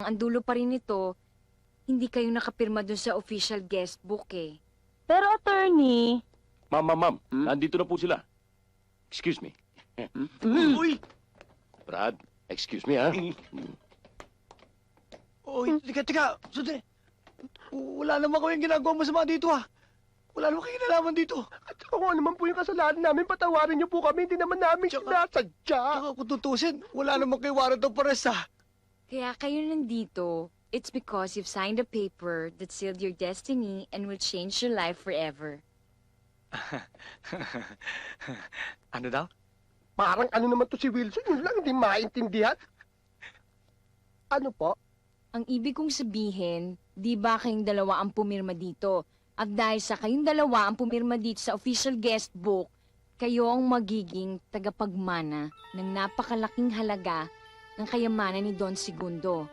ang dulo pa rin nito, hindi kayo nakapirma dun sa official guest book eh. Pero attorney... Ma'am, nandito na po sila. Excuse me. Uy! Brad, excuse me, ha? Uy, teka, sundin. Wala naman ko yung ginagawa mo sa mga dito, ha? Wala naman kayong kinalaman dito. At saka kung ano man po yung kasalanan namin, patawarin niyo po kami. Hindi naman namin sinasadya. Tsaka kung tutusin, wala naman kayo warrant of arrest, ha? Kaya kayo nandito, it's because you've signed a paper that sealed your destiny and will change your life forever. Ano daw? Parang ano naman to si Wilson, yun lang hindi maintindihan. Ano po? Ang ibig kong sabihin, di ba kayong dalawa ang pumirma dito? At dahil sa kayong dalawa ang pumirma dito sa official guest book, kayo ang magiging tagapagmana ng napakalaking halaga ng kayamanan ni Don Segundo.